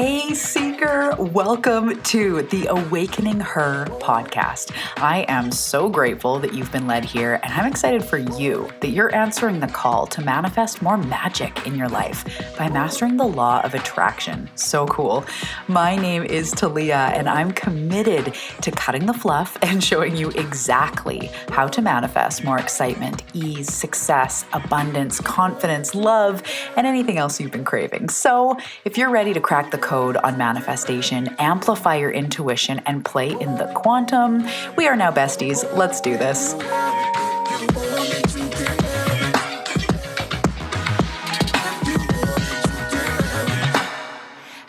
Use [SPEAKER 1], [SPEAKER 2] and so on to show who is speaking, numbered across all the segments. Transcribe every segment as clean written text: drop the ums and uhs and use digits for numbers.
[SPEAKER 1] Hey, Seeker, welcome to the Awakening Her podcast. I am so grateful that you've been led here, and I'm excited for you that you're answering the call to manifest more magic in your life by mastering the law of attraction. So cool. My name is Talia, and I'm committed to cutting the fluff and showing you exactly how to manifest more excitement, ease, success, abundance, confidence, love, and anything else you've been craving. So if you're ready to crack the code on manifestation, amplify your intuition, and play in the quantum, we are now besties. Let's do this.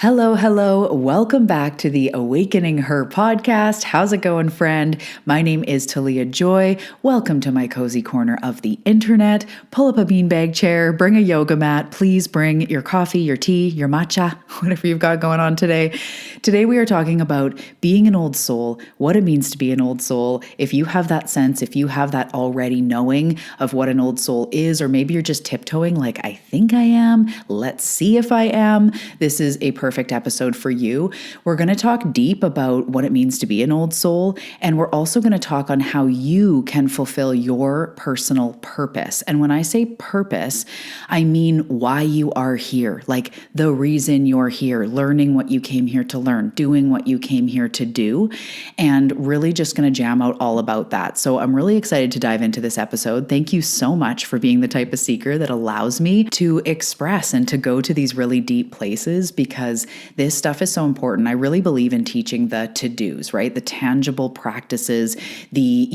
[SPEAKER 1] Hello. Welcome back to the Awakening Her podcast. How's it going, friend? My name is Talia Joy. Welcome to my cozy corner of the internet. Pull up a beanbag chair, bring a yoga mat. Please bring your coffee, your tea, your matcha, whatever you've got going on today. Today we are talking about being an old soul, what it means to be an old soul. If you have that sense, if you have that already knowing of what an old soul is, or maybe you're just tiptoeing like, I think I am. Let's see if I am. This is a perfect episode for you. We're going to talk deep about what it means to be an old soul, and we're also going to talk on how you can fulfill your personal purpose. And when I say purpose, I mean why you are here, like the reason you're here, learning what you came here to learn, doing what you came here to do, and really just going to jam out all about that. So I'm really excited to dive into this episode. Thank you so much for being the type of seeker that allows me to express and to go to these really deep places, because this stuff is so important. I really believe in teaching the to-dos, right? The tangible practices, the,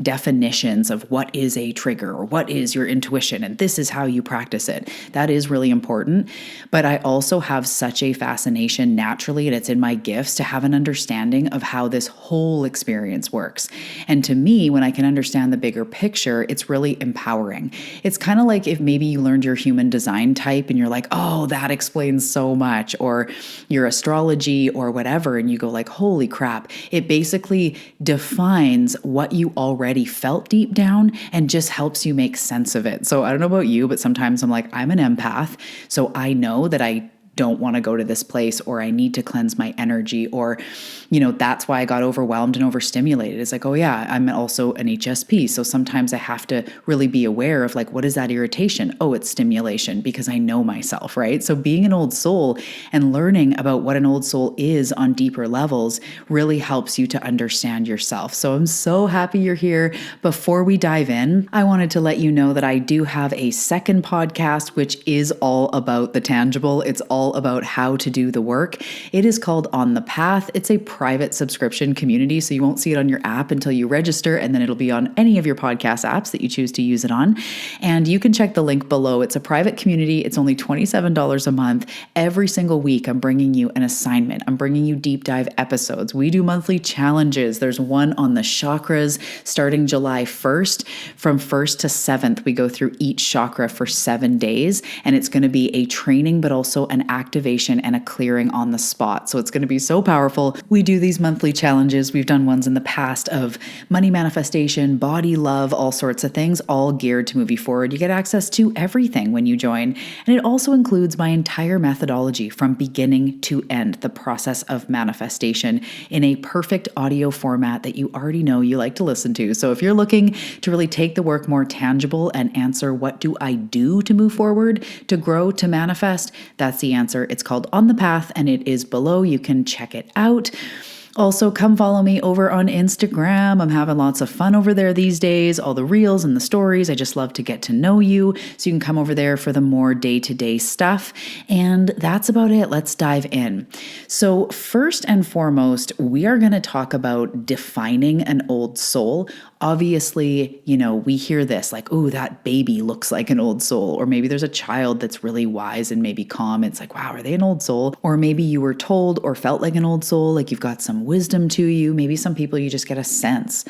[SPEAKER 1] definitions of what is a trigger or what is your intuition, and this is how you practice it. That is really important. But I also have such a fascination naturally, and it's in my gifts, to have an understanding of how this whole experience works. And to me, when I can understand the bigger picture, it's really empowering. It's kind of like if maybe you learned your human design type and you're like, oh, that explains so much, or your astrology or whatever, and you go like, holy crap, it basically defines what you already felt deep down and just helps you make sense of it. So I don't know about you, but sometimes I'm like, I'm an empath, so I know that I don't want to go to this place, or I need to cleanse my energy, or, that's why I got overwhelmed and overstimulated. It's like, oh yeah, I'm also an HSP. So sometimes I have to really be aware of like, what is that irritation? Oh, it's stimulation, because I know myself, right? So being an old soul and learning about what an old soul is on deeper levels really helps you to understand yourself. So I'm so happy you're here. Before we dive in, I wanted to let you know that I do have a second podcast, which is all about the tangible. It's all about how to do the work. It is called On the Path. It's a private subscription community, so you won't see it on your app until you register, and then it'll be on any of your podcast apps that you choose to use it on. And you can check the link below. It's a private community. It's only $27 a month. Every single week, I'm bringing you an assignment. I'm bringing you deep dive episodes. We do monthly challenges. There's one on the chakras starting July 1st. From 1st to 7th, we go through each chakra for 7 days, and it's going to be a training, but also an activation and a clearing on the spot. So it's going to be so powerful. We do these monthly challenges. We've done ones in the past of money manifestation, body love, all sorts of things, all geared to move you forward. You get access to everything when you join. And it also includes my entire methodology from beginning to end, the process of manifestation in a perfect audio format that you already know you like to listen to. So if you're looking to really take the work more tangible and answer, what do I do to move forward, to grow, to manifest? That's the answer. It's called On the Path, and it is below. You can check it out. Also, come follow me over on Instagram. I'm having lots of fun over there these days, all the reels and the stories. I just love to get to know you. So you can come over there for the more day-to-day stuff. And that's about it. Let's dive in. So first and foremost, we are going to talk about defining an old soul. Obviously, we hear this like, oh, that baby looks like an old soul. Or maybe there's a child that's really wise and maybe calm. It's like, wow, are they an old soul? Or maybe you were told or felt like an old soul, like you've got some wisdom to you. Maybe some people you just get a sense.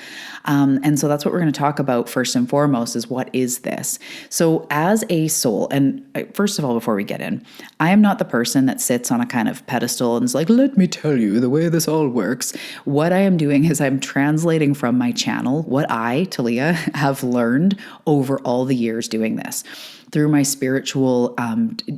[SPEAKER 1] And so that's what we're going to talk about first and foremost, is what is this? So as a soul, and first of all, before we get in, I am not the person that sits on a kind of pedestal and is like, let me tell you the way this all works. What I am doing is I'm translating from my channel what what I, Talia, have learned over all the years doing this through my spiritual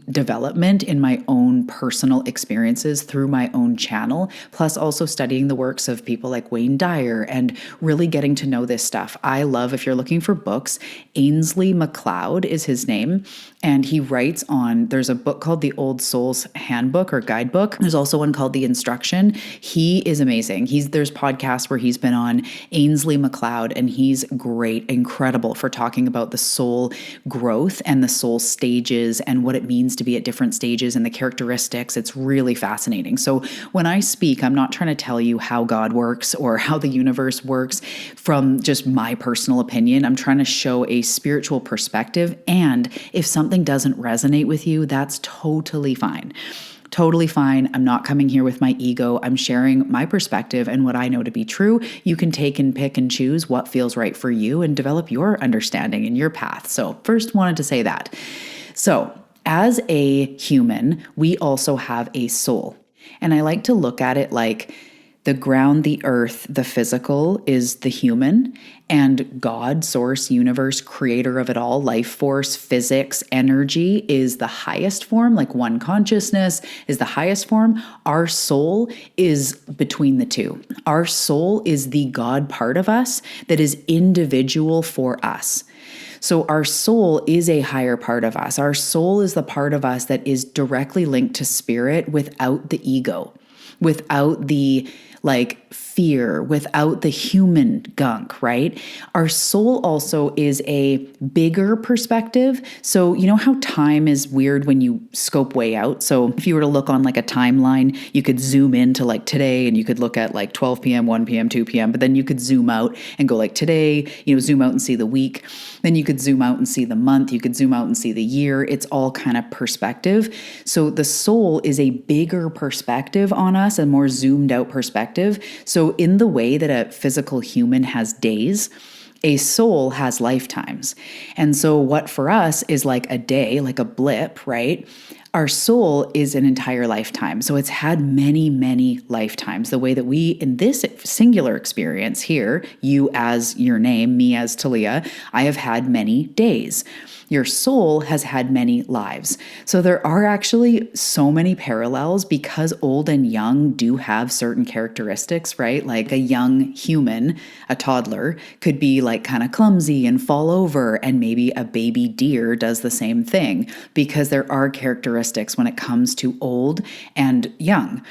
[SPEAKER 1] development in my own personal experiences through my own channel, plus also studying the works of people like Wayne Dyer and really getting to know this stuff. I love, if you're looking for books, Ainsley MacLeod is his name. And he writes there's a book called The Old Soul's Handbook or Guidebook. There's also one called The Instruction. He is amazing. There's podcasts where he's been on, Ainsley MacLeod, and he's great, incredible for talking about the soul growth and the soul stages and what it means to be at different stages and the characteristics. It's really fascinating. So when I speak, I'm not trying to tell you how God works or how the universe works from just my personal opinion. I'm trying to show a spiritual perspective. And if something doesn't resonate with you, that's totally fine. Totally fine. I'm not coming here with my ego. I'm sharing my perspective and what I know to be true. You can take and pick and choose what feels right for you and develop your understanding and your path. So first wanted to say that. So as a human, we also have a soul. And I like to look at it like the ground, the earth, the physical is the human, and God, source, universe, creator of it all, life force, physics, energy is the highest form, like one consciousness is the highest form. Our soul is between the two. Our soul is the God part of us that is individual for us. So our soul is a higher part of us. Our soul is the part of us that is directly linked to spirit without the ego, without the fear, without the human gunk, right? Our soul also is a bigger perspective. So you know how time is weird when you scope way out? So if you were to look on a timeline, you could zoom into today and you could look at 12 p.m., 1 p.m., 2 p.m., but then you could zoom out and go today, zoom out and see the week. Then you could zoom out and see the month. You could zoom out and see the year. It's all kind of perspective. So the soul is a bigger perspective on us, a more zoomed out perspective. So in the way that a physical human has days, a soul has lifetimes. And so what for us is like a day, like a blip, right? Our soul is an entire lifetime. So it's had many, many lifetimes. The way that we, in this singular experience here, you as your name, me as Talia, I have had many days. Your soul has had many lives. So there are actually so many parallels because old and young do have certain characteristics, right? Like a young human, a toddler, could be kind of clumsy and fall over, and maybe a baby deer does the same thing because there are characteristics when it comes to old and young.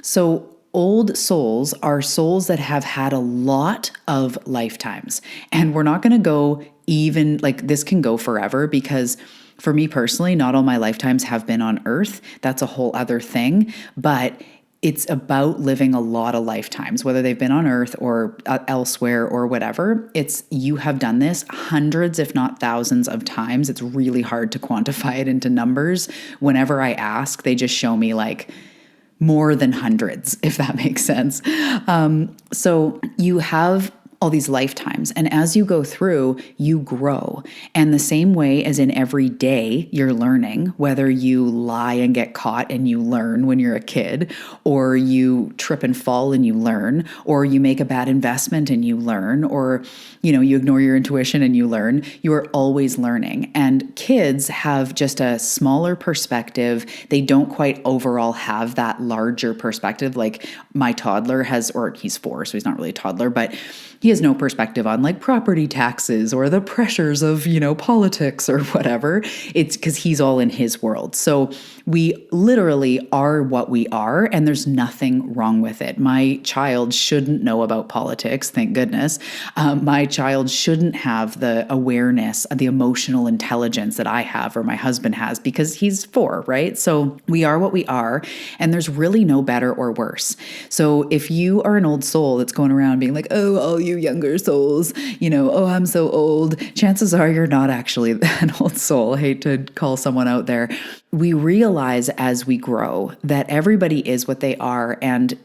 [SPEAKER 1] So old souls are souls that have had a lot of lifetimes. And we're not going to go this can go forever because for me personally, not all my lifetimes have been on earth. That's a whole other thing. But it's about living a lot of lifetimes, whether they've been on earth or elsewhere or whatever. You have done this hundreds, if not thousands of times. It's really hard to quantify it into numbers. Whenever I ask, they just show me more than hundreds, if that makes sense. So you have all these lifetimes. And as you go through, you grow. And the same way as in every day you're learning, whether you lie and get caught and you learn when you're a kid, or you trip and fall and you learn, or you make a bad investment and you learn, or you ignore your intuition and you learn, you are always learning. And kids have just a smaller perspective. They don't quite overall have that larger perspective. Like my toddler has, or he's 4, so he's not really a toddler, but he has no perspective on property taxes or the pressures of, politics or whatever. It's because he's all in his world. So we literally are what we are, and there's nothing wrong with it. My child shouldn't know about politics, thank goodness. My child shouldn't have the awareness, the emotional intelligence that I have or my husband has because he's 4, right? So we are what we are, and there's really no better or worse. So if you are an old soul that's going around being oh, all you younger souls, oh, I'm so old, chances are you're not actually an old soul. I hate to call someone out there. We realize as we grow that everybody is what they are, and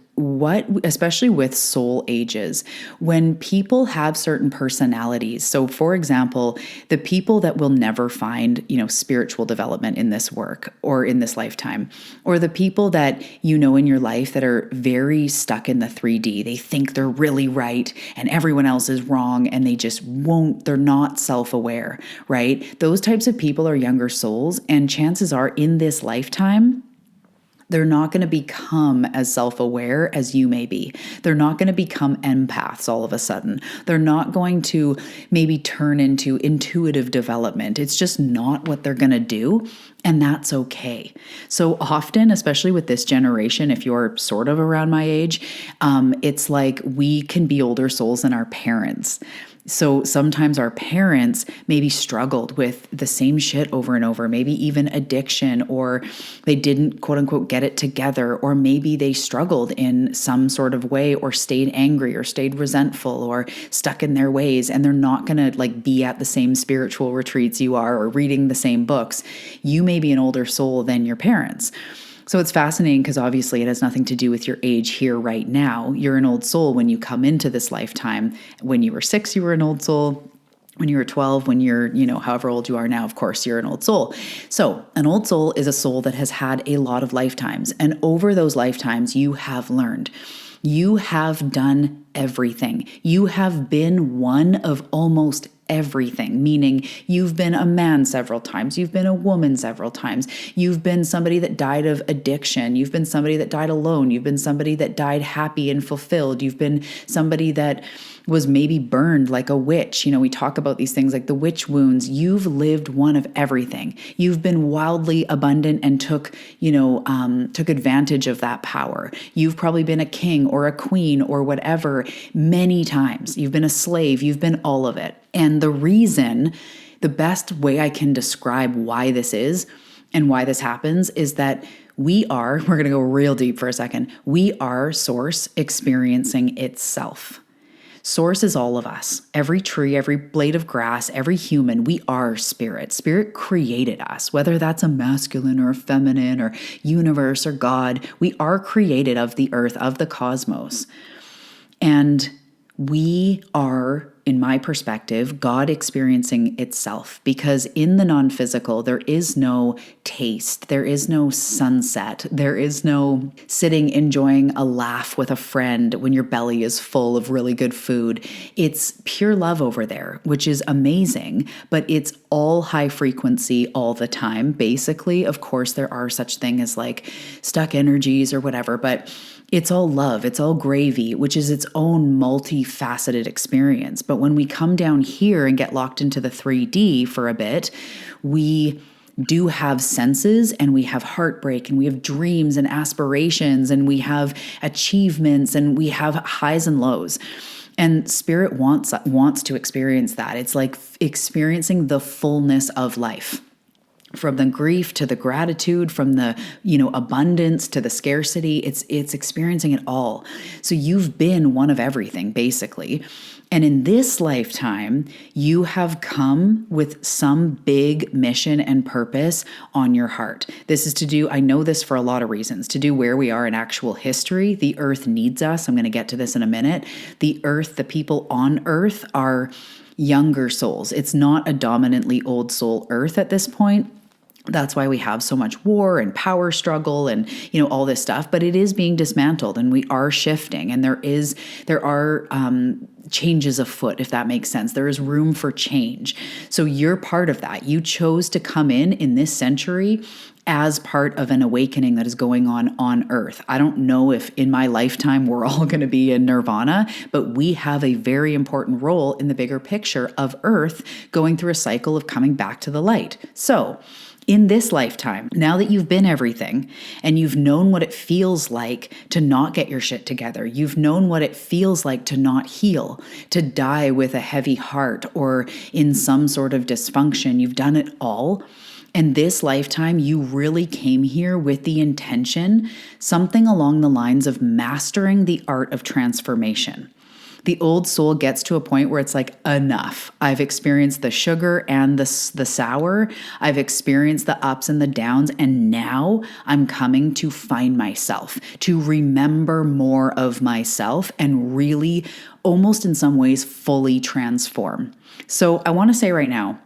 [SPEAKER 1] especially with soul ages, when people have certain personalities. So for example, the people that will never find, spiritual development in this work or in this lifetime, or the people that in your life that are very stuck in the 3D, they think they're really right and everyone else is wrong and they're not self-aware, right? Those types of people are younger souls, and chances are in this lifetime, they're not going to become as self-aware as you may be. They're not going to become empaths all of a sudden. They're not going to maybe turn into intuitive development. It's just not what they're going to do, and that's okay. So often, especially with this generation, if you're sort of around my age, it's like we can be older souls than our parents. So sometimes our parents maybe struggled with the same shit over and over, maybe even addiction, or they didn't quote unquote get it together, or maybe they struggled in some sort of way or stayed angry or stayed resentful or stuck in their ways, and they're not going to be at the same spiritual retreats you are or reading the same books. You may be an older soul than your parents. So it's fascinating because obviously it has nothing to do with your age here right now. You're an old soul when you come into this lifetime. When you were 6, you were an old soul. When you were 12, when you're, however old you are now, of course, you're an old soul. So an old soul is a soul that has had a lot of lifetimes. And over those lifetimes, you have learned. You have done everything. You have been one of almost everything, meaning you've been a man several times, you've been a woman several times, you've been somebody that died of addiction, you've been somebody that died alone, you've been somebody that died happy and fulfilled, you've been somebody that was maybe burned like a witch. We talk about these things like the witch wounds. You've lived one of everything. You've been wildly abundant and took advantage of that power. You've probably been a king or a queen or whatever many times. You've been a slave. You've been all of it. And the best way I can describe why this is and why this happens is that we're going to go real deep for a second. We are Source experiencing itself. Source is all of us. Every tree, every blade of grass, every human, we are spirit. Spirit created us, whether that's a masculine or a feminine or universe or God. We are created of the earth, of the cosmos. And we are, in my perspective, God experiencing itself, because in the non-physical, there is no taste, there is no sunset, there is no sitting enjoying a laugh with a friend when your belly is full of really good food. It's pure love over there, which is amazing, but it's all high frequency all the time. Basically, of course, there are such things as like stuck energies or whatever, but it's all love, it's all gravy, which is its own multifaceted experience. But when we come down here and get locked into the 3D for a bit, we do have senses and we have heartbreak and we have dreams and aspirations and we have achievements and we have highs and lows. And spirit wants to experience that. It's like experiencing the fullness of life. From the grief to the gratitude, from the, abundance to the scarcity, it's experiencing it all. So you've been one of everything, basically. And in this lifetime, you have come with some big mission and purpose on your heart. This is to do, I know this for a lot of reasons, to do where we are in actual history. The earth needs us. I'm going to get to this in a minute. The earth, the people on earth are younger souls. It's not a dominantly old soul earth at this point. That's why we have so much war and power struggle and, all this stuff, but it is being dismantled and we are shifting, and there are changes afoot, if that makes sense. There is room for change. So you're part of that. You chose to come in this century as part of an awakening that is going on Earth. I don't know if in my lifetime we're all going to be in nirvana, but we have a very important role in the bigger picture of Earth going through a cycle of coming back to the light. So in this lifetime, now that you've been everything and you've known what it feels like to not get your shit together, you've known what it feels like to not heal, to die with a heavy heart or in some sort of dysfunction, you've done it all. And this lifetime, you really came here with the intention, something along the lines of mastering the art of transformation. The old soul gets to a point where it's like, enough. I've experienced the sugar and the sour. I've experienced the ups and the downs. And now I'm coming to find myself, to remember more of myself and really, almost in some ways, fully transform. So I want to say right now,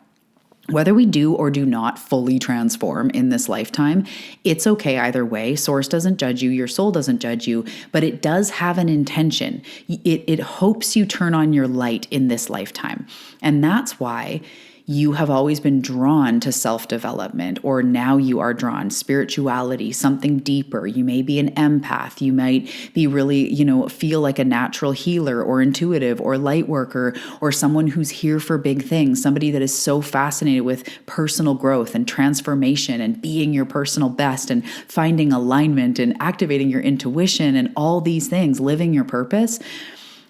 [SPEAKER 1] whether we do or do not fully transform in this lifetime, it's okay either way. Source doesn't judge you, your soul doesn't judge you, but it does have an intention. It hopes you turn on your light in this lifetime. And that's why you have always been drawn to self-development, or now you are drawn spirituality, something deeper. You may be an empath. You might be really, feel like a natural healer or intuitive or light worker or someone who's here for big things, somebody that is so fascinated with personal growth and transformation and being your personal best and finding alignment and activating your intuition and all these things, living your purpose.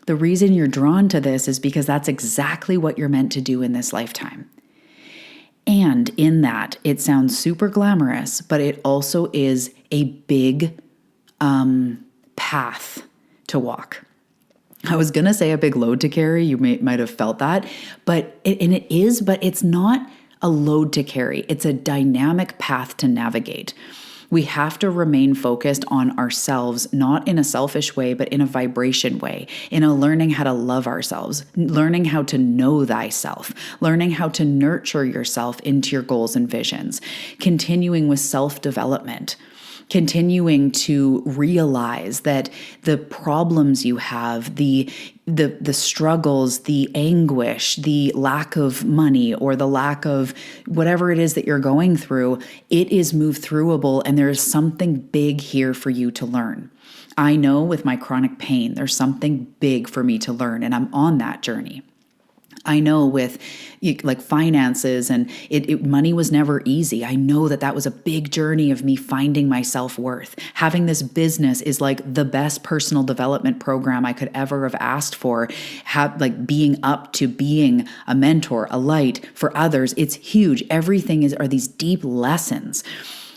[SPEAKER 1] The reason you're drawn to this is because that's exactly what you're meant to do in this lifetime. And in that, it sounds super glamorous, but it also is a big path to walk. I was going to say a big load to carry. You might have felt that, but it's not a load to carry. It's a dynamic path to navigate. We have to remain focused on ourselves, not in a selfish way, but in a vibration way, in a learning how to love ourselves, learning how to know thyself, learning how to nurture yourself into your goals and visions, continuing with self-development, continuing to realize that the problems you have, the struggles, the anguish, the lack of money, or the lack of whatever it is that you're going through, it is move throughable, and there is something big here for you to learn. I know with my chronic pain, there's something big for me to learn, and I'm on that journey. I know with like finances and money was never easy. I know that was a big journey of me finding my self-worth. Having this business is like the best personal development program I could ever have asked for. Being up to being a mentor, a light for others. It's huge. Everything are these deep lessons.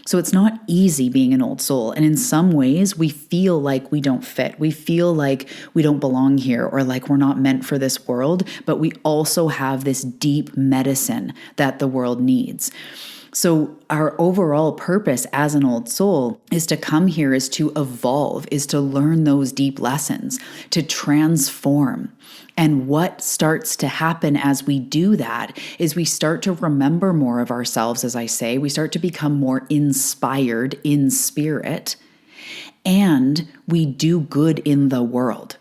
[SPEAKER 1] So it's not easy being an old soul. And in some ways, we feel like we don't fit. We feel like we don't belong here, or like we're not meant for this world. But we also have this deep medicine that the world needs. So our overall purpose as an old soul is to come here, is to evolve, is to learn those deep lessons, to transform. And what starts to happen as we do that is we start to remember more of ourselves, as I say. We start to become more inspired in spirit, and we do good in the world.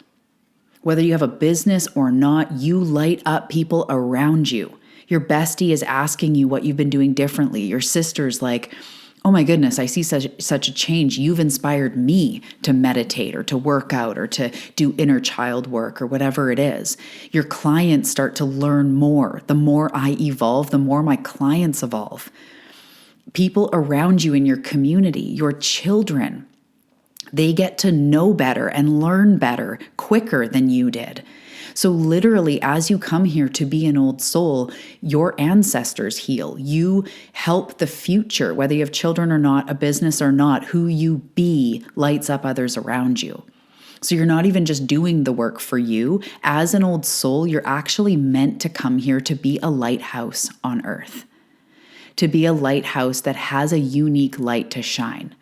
[SPEAKER 1] Whether you have a business or not, you light up people around you. Your bestie is asking you what you've been doing differently. Your sister's like, oh my goodness, I see such a change. You've inspired me to meditate or to work out or to do inner child work or whatever it is. Your clients start to learn more. The more I evolve, the more my clients evolve. People around you in your community, your children, they get to know better and learn better quicker than you did. So literally, as you come here to be an old soul, your ancestors heal. You help the future, whether you have children or not, a business or not. Who you be lights up others around you. So you're not even just doing the work for you. As an old soul, you're actually meant to come here to be a lighthouse on earth, to be a lighthouse that has a unique light to shine.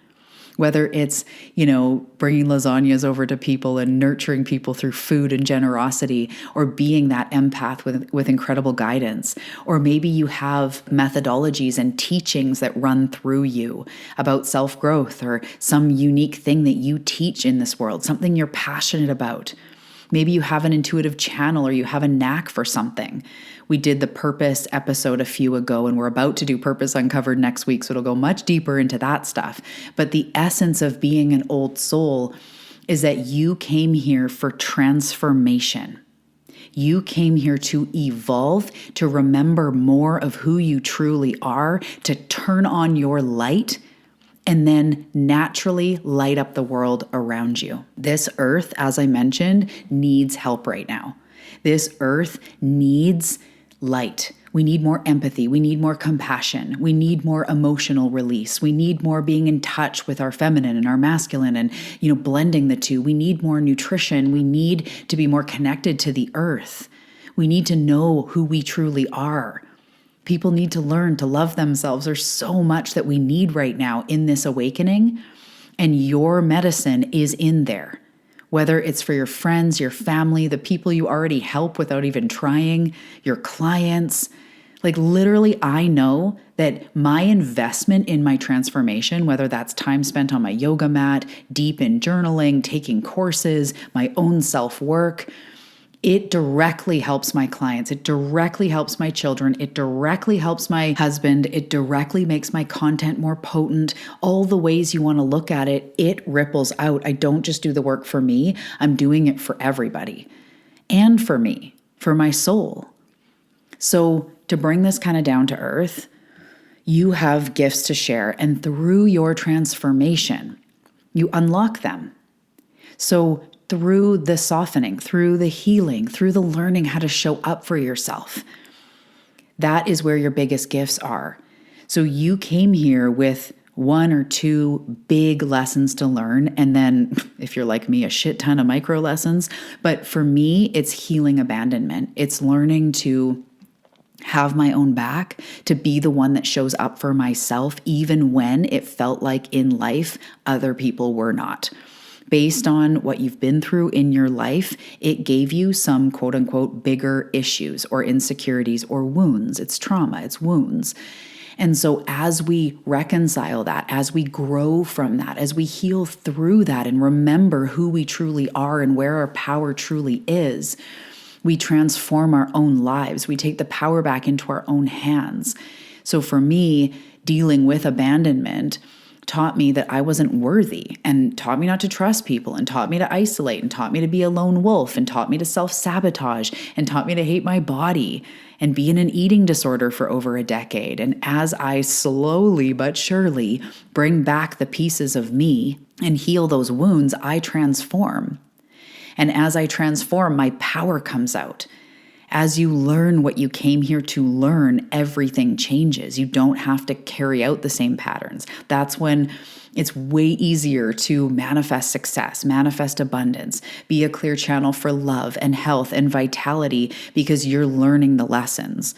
[SPEAKER 1] Whether it's, bringing lasagnas over to people and nurturing people through food and generosity, or being that empath with incredible guidance. Or maybe you have methodologies and teachings that run through you about self-growth, or some unique thing that you teach in this world, something you're passionate about. Maybe you have an intuitive channel, or you have a knack for something. We did the purpose episode a few ago, and we're about to do Purpose Uncovered next week, so it'll go much deeper into that stuff. But the essence of being an old soul is that you came here for transformation. You came here to evolve, to remember more of who you truly are, to turn on your light, and then naturally light up the world around you. This earth, as I mentioned, needs help right now. This earth needs light. We need more empathy. We need more compassion. We need more emotional release. We need more being in touch with our feminine and our masculine and, blending the two. We need more nutrition. We need to be more connected to the earth. We need to know who we truly are. People need to learn to love themselves. There's so much that we need right now in this awakening, and your medicine is in there. Whether it's for your friends, your family, the people you already help without even trying, your clients. Like literally, I know that my investment in my transformation, whether that's time spent on my yoga mat, deep in journaling, taking courses, my own self-work, it directly helps my clients. It directly helps my children. It directly helps my husband. It directly makes my content more potent. All the ways you want to look at it, it ripples out. I don't just do the work for me. I'm doing it for everybody and for me, for my soul. So to bring this kind of down to earth, you have gifts to share, and through your transformation, you unlock them. So through the softening, through the healing, through the learning how to show up for yourself, that is where your biggest gifts are. So you came here with 1 or 2 big lessons to learn. And then if you're like me, a shit ton of micro lessons. But for me, it's healing abandonment. It's learning to have my own back, to be the one that shows up for myself, even when it felt like in life, other people were not. Based on what you've been through in your life, it gave you some quote unquote bigger issues or insecurities or wounds. It's trauma, it's wounds. And so as we reconcile that, as we grow from that, as we heal through that and remember who we truly are and where our power truly is, we transform our own lives. We take the power back into our own hands. So for me, dealing with abandonment taught me that I wasn't worthy, and taught me not to trust people, and taught me to isolate, and taught me to be a lone wolf, and taught me to self-sabotage, and taught me to hate my body and be in an eating disorder for over a decade. And as I slowly but surely bring back the pieces of me and heal those wounds, I transform. And as I transform, my power comes out. As you learn what you came here to learn, everything changes. You don't have to carry out the same patterns. That's when it's way easier to manifest success, manifest abundance, be a clear channel for love and health and vitality because you're learning the lessons.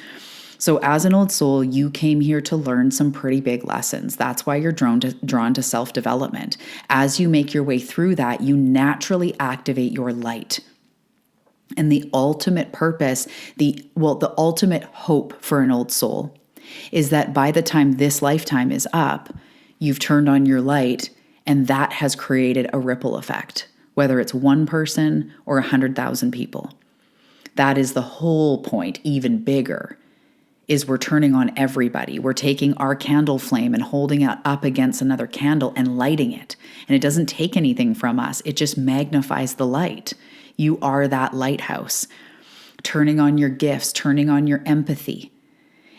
[SPEAKER 1] So as an old soul, you came here to learn some pretty big lessons. That's why you're drawn to self-development. As you make your way through that, you naturally activate your light. And the ultimate purpose, the ultimate hope for an old soul is that by the time this lifetime is up, you've turned on your light, and that has created a ripple effect, whether it's one person or 100,000 people. That is the whole point, even bigger, is we're turning on everybody. We're taking our candle flame and holding it up against another candle and lighting it. And it doesn't take anything from us. It just magnifies the light. You are that lighthouse, turning on your gifts, turning on your empathy.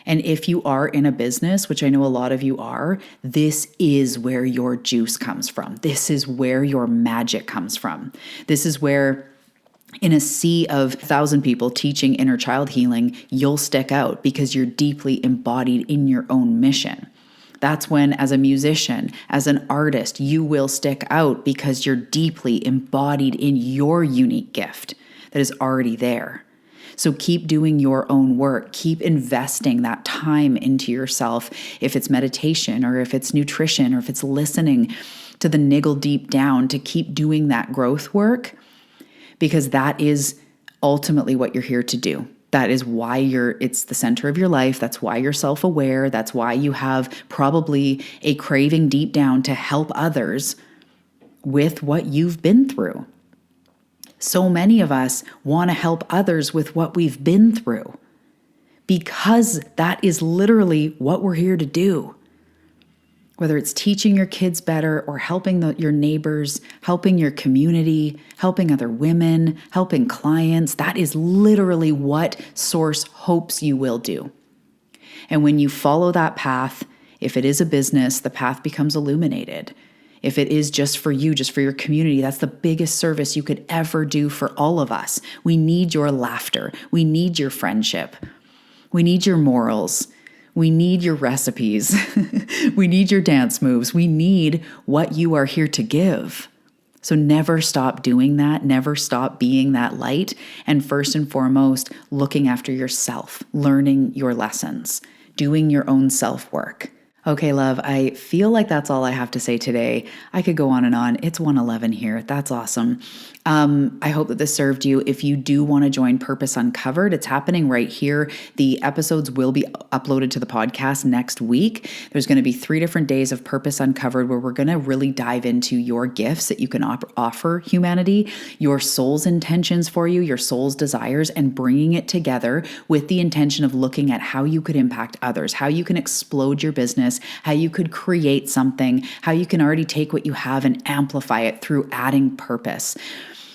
[SPEAKER 1] And if you are in a business, which I know a lot of you are, this is where your juice comes from. This is where your magic comes from. This is where in a sea of 1,000 people teaching inner child healing, you'll stick out because you're deeply embodied in your own mission. That's when, as a musician, as an artist, you will stick out because you're deeply embodied in your unique gift that is already there. So keep doing your own work. Keep investing that time into yourself. If it's meditation or if it's nutrition or if it's listening to the niggle deep down, to keep doing that growth work, because that is ultimately what you're here to do. That is why it's the center of your life. That's why you're self-aware. That's why you have probably a craving deep down to help others with what you've been through. So many of us want to help others with what we've been through because that is literally what we're here to do. Whether it's teaching your kids better or helping your neighbors, helping your community, helping other women, helping clients, that is literally what Source hopes you will do. And when you follow that path, if it is a business, the path becomes illuminated. If it is just for you, just for your community, that's the biggest service you could ever do for all of us. We need your laughter. We need your friendship. We need your morals. We need your recipes. We need your dance moves. We need what you are here to give. So never stop doing that. Never stop being that light. And first and foremost, looking after yourself, learning your lessons, doing your own self-work. Okay, love, I feel like that's all I have to say today. I could go on and on. It's 1:11 here. That's awesome. I hope that this served you. If you do want to join Purpose Uncovered, it's happening right here. The episodes will be uploaded to the podcast next week. There's going to be 3 different days of Purpose Uncovered where we're going to really dive into your gifts that you can offer humanity, your soul's intentions for you, your soul's desires, and bringing it together with the intention of looking at how you could impact others, how you can explode your business, how you could create something, how you can already take what you have and amplify it through adding purpose.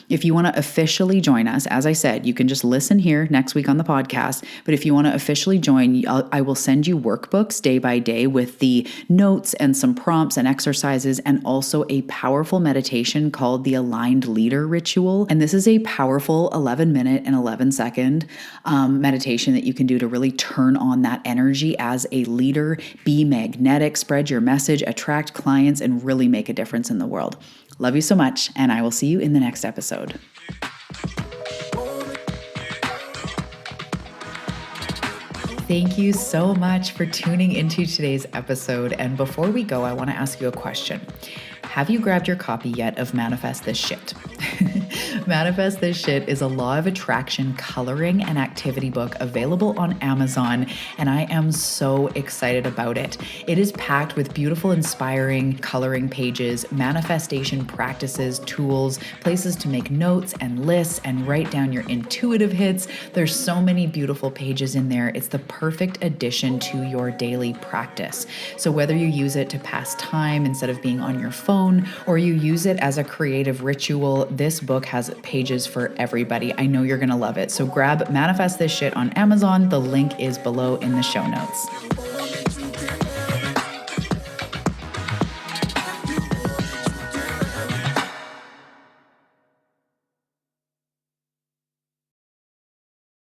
[SPEAKER 1] If you want to officially join us, as I said, you can just listen here next week on the podcast. But if you want to officially join, I will send you workbooks day by day with the notes and some prompts and exercises, and also a powerful meditation called the Aligned Leader Ritual. And this is a powerful 11-minute and 11-second meditation that you can do to really turn on that energy as a leader, be magnetic, spread your message, attract clients, and really make a difference in the world. Love you so much, and I will see you in the next episode. Thank you so much for tuning into today's episode. And before we go, I want to ask you a question. Have you grabbed your copy yet of Manifest This Shit? Manifest This Shit is a law of attraction coloring and activity book available on Amazon, and I am so excited about it. It is packed with beautiful, inspiring coloring pages, manifestation practices, tools, places to make notes and lists and write down your intuitive hits. There's so many beautiful pages in there. It's the perfect addition to your daily practice. So whether you use it to pass time instead of being on your phone, or you use it as a creative ritual, this book has pages for everybody. I know you're going to love it. So grab Manifest This Shit on Amazon. The link is below in the show notes.